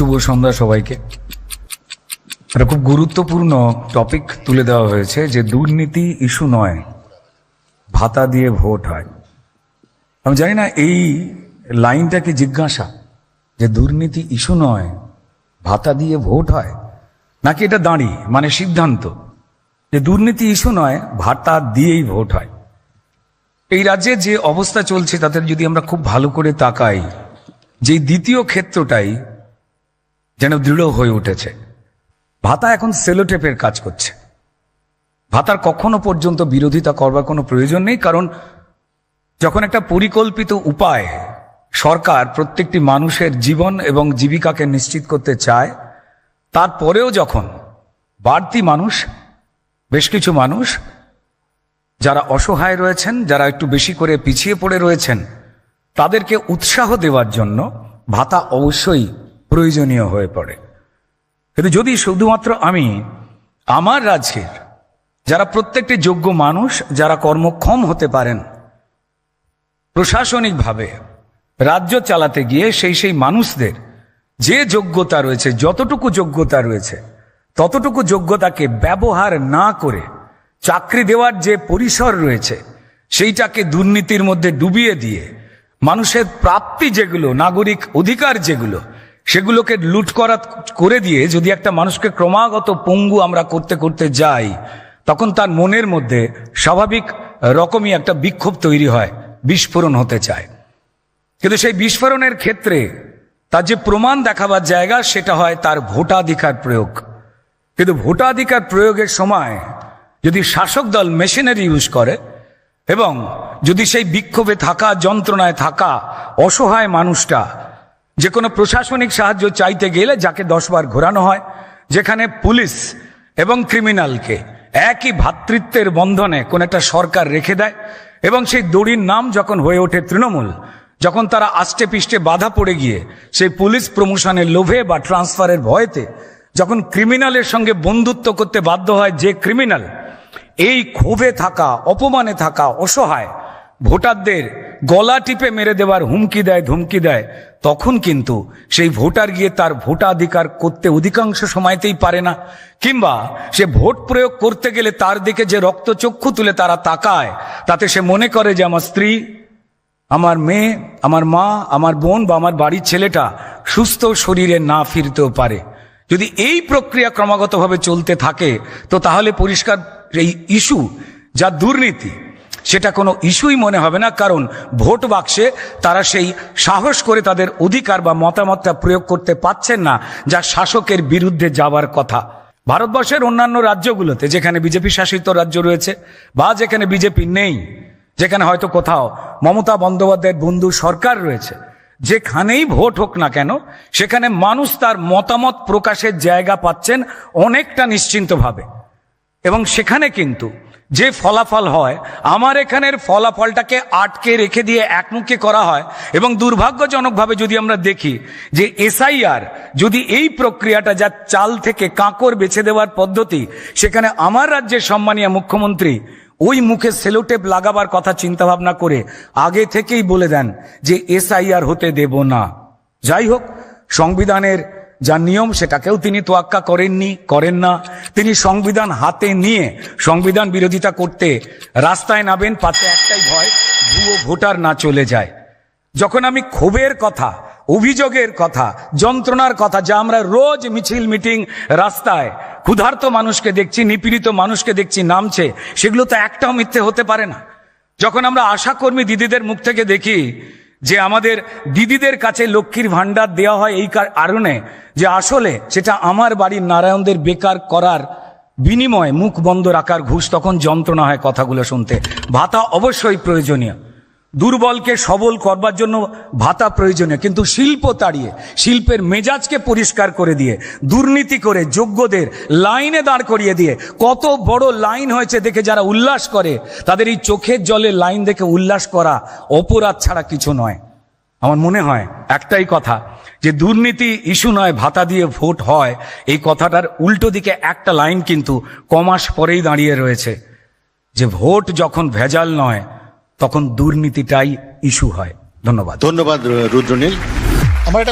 শুভ সন্ধ্যা সবাইকে। একটা খুব গুরুত্বপূর্ণ টপিক তুলে দেওয়া হয়েছে যে দুর্নীতি ইস্যু নয়, ভাতা দিয়ে ভোট হয়। আমি জানি না এই লাইনটা কি জিজ্ঞাসা যে দুর্নীতি ইস্যু নয়, ভাতা দিয়ে ভোট হয়, নাকি এটা দাঁড়ি মানে সিদ্ধান্ত যে দুর্নীতি ইস্যু নয়, ভাতা দিয়েই ভোট হয়। এই রাজ্যে যে অবস্থা চলছে তাতে যদি আমরা খুব ভালো করে তাকাই, যে দ্বিতীয় ক্ষেত্রটাই যেন দৃঢ় হয়ে উঠেছে। ভাতা এখন সেলোটেপের কাজ করছে। ভাতার কখনো পর্যন্ত বিরোধিতা করবার কোনো প্রয়োজন নেই, কারণ যখন একটা পরিকল্পিত উপায় সরকার প্রত্যেকটি মানুষের জীবন এবং জীবিকাকে নিশ্চিত করতে চায়, তারপরেও যখন বাড়তি মানুষ, বেশ কিছু মানুষ যারা অসহায় রয়েছেন, যারা একটু বেশি করে পিছিয়ে পড়ে রয়েছেন, তাদেরকে উৎসাহ দেওয়ার জন্য ভাতা অবশ্যই প্রয়োজনীয় হয়ে পড়ে। কিন্তু যদি শুধুমাত্র আমি আমার রাজ্যের যারা প্রত্যেকটি যোগ্য মানুষ, যারা কর্মক্ষম হতে পারেন, প্রশাসনিকভাবে রাজ্য চালাতে গিয়ে সেই মানুষদের যে যোগ্যতা রয়েছে, যতটুকু যোগ্যতা রয়েছে, ততটুকু যোগ্যতাকে ব্যবহার না করে চাকরি দেওয়ার যে পরিসর রয়েছে সেইটাকে দুর্নীতির মধ্যে ডুবিয়ে দিয়ে মানুষের প্রাপ্তি যেগুলো, নাগরিক অধিকার যেগুলো, সেগুলোকে লুট করে দিয়ে যদি একটা মানুষকে ক্রমাগত পঙ্গু আমরা করতে করতে যাই, তখন তার মনের মধ্যে স্বাভাবিক রকমই একটা বিক্ষোভ তৈরি হয়, বিস্ফোরণ হতে চায়। কিন্তু সেই বিস্ফোরণের ক্ষেত্রে তার যে প্রমাণ দেখাবার জায়গা সেটা হয় তার ভোটাধিকার প্রয়োগ। কিন্তু ভোটাধিকার প্রয়োগের সময় যদি শাসক দল মেশিনারি ইউজ করে এবং যদি সেই বিক্ষোভে থাকা, যন্ত্রণায় থাকা অসহায় মানুষটা যে কোনো প্রশাসনিক সাহায্য চাইতে গেলে যাকে 10 বার ঘোরানো হয়, যেখানে পুলিশ এবং ক্রিমিনালকে একই ভ্রাতৃত্বের বন্ধনে কোন একটা সরকার রেখে দেয় এবং সেই দড়ির নাম যখন হয়ে ওঠে তৃণমূল, যখন তারা আষ্টে পিষ্টে বাধা পড়ে গিয়ে সেই পুলিশ প্রমোশনের লোভে বা ট্রান্সফারের ভয়েতে যখন ক্রিমিনালের সঙ্গে বন্ধুত্ব করতে বাধ্য হয় যে ক্রিমিনাল, এই ক্ষোভে থাকা, অপমানে থাকা অসহায় ভোটারদের গলা টিপে মেরে দেওয়ার হুমকি দেয়, ধমকি দেয়, তখন কিন্তু সেই ভোটার গিয়ে তার ভোটাধিকার করতে অধিকাংশ সময়তেই পারে না। কিংবা সে ভোট প্রয়োগ করতে গেলে তার দিকে যে রক্তচক্ষু তুলে তারা তাকায়, তাতে সে মনে করে যে আমার স্ত্রী, আমার মেয়ে, আমার মা, আমার বোন বা আমার বাড়ির ছেলেটা সুস্থ শরীরে না ফিরতেও পারে। যদি এই প্রক্রিয়া ক্রমাগতভাবে চলতে থাকে, তো তাহলে পরিষ্কার এই ইস্যু যা দুর্নীতি, সেটা কোনো ইস্যুই মনে হবে না, কারণ ভোট বাক্সে তারা সেই সাহস করে তাদের অধিকার বা মতামতটা প্রয়োগ করতে পারছেন না, যা শাসকের বিরুদ্ধে যাওয়ার কথা। ভারতবর্ষের অন্যান্য রাজ্যগুলোতে, যেখানে বিজেপি শাসিত রাজ্য রয়েছে বা যেখানে বিজেপি নেই, যেখানে হয়তো কোথাও মমতা বন্দ্যোপাধ্যায়ের বন্ধু সরকার রয়েছে, যেখানেই ভোট হোক না কেন, সেখানে মানুষ তার মতামত প্রকাশের জায়গা পাচ্ছেন অনেকটা নিশ্চিন্তভাবে। এবং সেখানে কিন্তু যে ফলাফল হয়, আমার এখানের ফলাফলটাকে আটকে রেখে দিয়ে একমুখী করা হয়। এবং দুর্ভাগ্যজনকভাবে যদি আমরা দেখি যে এসআইআর, যদি এই প্রক্রিয়াটা যা চাল থেকে কাঁকর বেছে দেওয়ার পদ্ধতি, সেখানে আমার রাজ্যের সম্মানীয় মুখ্যমন্ত্রী ওই মুখে সেলোটেপ লাগাবার কথা চিন্তা ভাবনা করে আগে থেকেই বলে দেন যে এসআইআর হতে দেব না। যাই হোক, সংবিধানের যা নিয়ম সেটাকেও তিনি তোয়াক্কা করেন না। তিনি সংবিধান হাতে নিয়ে সংবিধান বিরোধিতা করতে রাস্তায় নামেন, পাতে একটাই ভয়, ভুয়ো ভোটার না চলে যায়। যখন আমি ক্ষোভের কথা, অভিযোগের কথা, যন্ত্রণার কথা, যা আমরা রোজ মিছিল মিটিং রাস্তায় ক্ষুধার্ত মানুষকে দেখছি, নিপীড়িত মানুষকে দেখছি নামছে, সেগুলো তো একটাও মিথ্যে হতে পারে না। যখন আমরা আশাকর্মী দিদিদের মুখ থেকে দেখি যে আমাদের দিদিদের কাছে লক্ষ্মীর ভাণ্ডার দেওয়া হয় এই কারণে যে আসলে সেটা আমার বাড়ির নারায়ণদের বেকার করার বিনিময়ে মুখ বন্ধ রাখার ঘুষ, তখন যন্ত্রণা হয় কথাগুলো শুনতে। ভাতা অবশ্যই প্রয়োজনীয়, দুর্বলকে সবল করবার জন্য ভাতা প্রয়োজনীয়, কিন্তু শিল্প তাড়িয়ে, শিল্পের মেজাজকে পরিষ্কার করে দিয়ে, দুর্নীতি করে যোগ্যদের লাইনে দাঁড় করিয়ে দিয়ে, কত বড় লাইন হয়েছে দেখে যারা উল্লাস করে, তাদের এই চোখের জলে লাইন দেখে উল্লাস করা অপরাধ ছাড়া কিছু নয়। আমার মনে হয় একটাই কথা, যে দুর্নীতি ইস্যু নয়, ভাতা দিয়ে ভোট হয়, এই কথাটার উল্টো দিকে একটা লাইন কিন্তু কমাস পরেই দাঁড়িয়ে রয়েছে, যে ভোট যখন ভেজাল নয়, তখন দুর্নীতিটাই ইস্যু হয়। ধন্যবাদ। ধন্যবাদ রুদ্রনীল। আমার